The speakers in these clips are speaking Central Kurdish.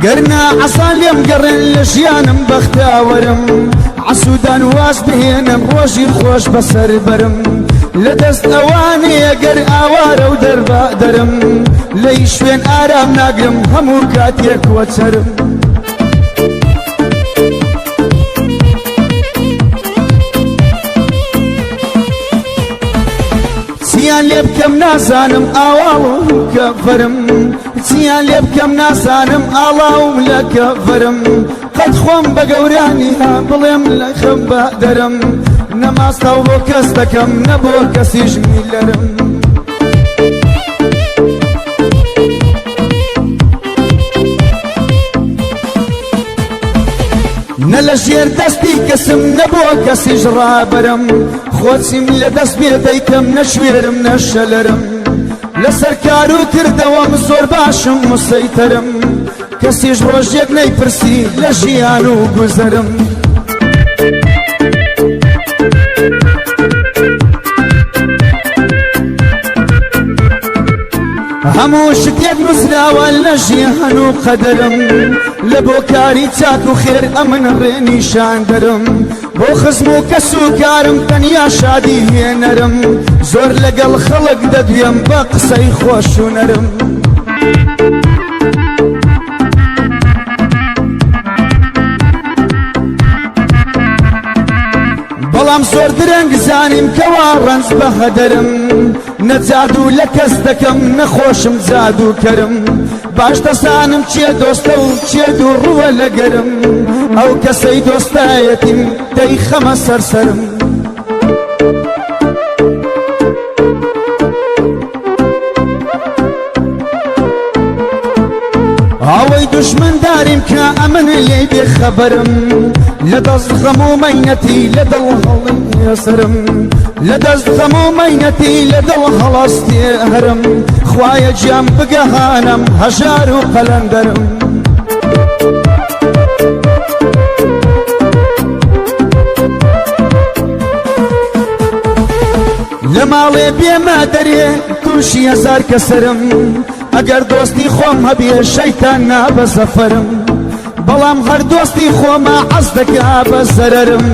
قرنا عصاليم قرن لشيانم بختاورم عسودان واس بهنم روشي خوش بسر برم لدست اواني قر اوار ودربا درم ليش فين آرام ناقرم همو كاتيك وتسرم سيان لي بكم ناسانم آواو كفرم سيان لي بكم ناسانم آواو لكفرم قد خوم بقوراني بليم لخم بقدرم نماز طوبو كستكم نبو كسي جميلرم نلجير دستي كسم نبو كسي جرابرم خوتسم لدست بيديكم نشويرم نشلرم لسركارو كردوام زور باشم مسيطرم كسي جروجيك نيبرسي لجيانو گزرم همو شتيك مزراوال لجيانو قدرم لبو كاري تاكو خير امن ريني شاندرم بو خزمو كسو كارم تنيا شادي نرم زور لقل خلق ددويم بقصي خوشو نرم بلام زور درنگ زانیم كوارنز بهدرم نزادو لكس دكم نخوشم زادو كرم باش تسانم چه دوستو چه دو رو لگرم او کسی دوستایتیم دی خم سرسرم اوی دشمن داریم که امن لی بخبرم لدست غمو مینتی لدل هلی یسرم لدست غمو مینتی لدل هلستی هرم خوای جام بگهانم هجار و قلندرم لماڵێ بێمە دەرێ تووشی هەزار کەسرم ئەگەر دۆستی خۆم هەبێ شەیتان نابە زەفەرم بەڵام هەر دۆستی خۆمە حەز دەکا بە زەرەرم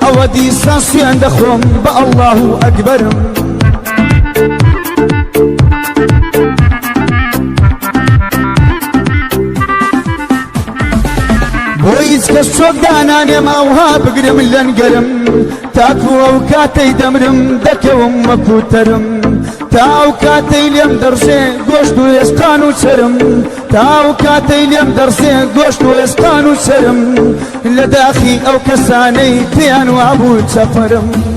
ئەوە دیسان سوێن دەخۆم بە ئەڵڵاه و ئەکبەرم بۆ هیچ کەس چۆک دانانێم ئەوها بگرم لەنگەرم تاکو ئەو کاتەی دەمرم دەکەوم وەکوتەرم تا ئەو کاتەی لێم دەڕژێ گۆشت و ئێسقان و چەرم تا ئەو کاتەی لێم دەڕژێ گۆشت و ئێسقان و چەرم لە داخی ئەو کەسانەی پێیان وابوو چەپەرم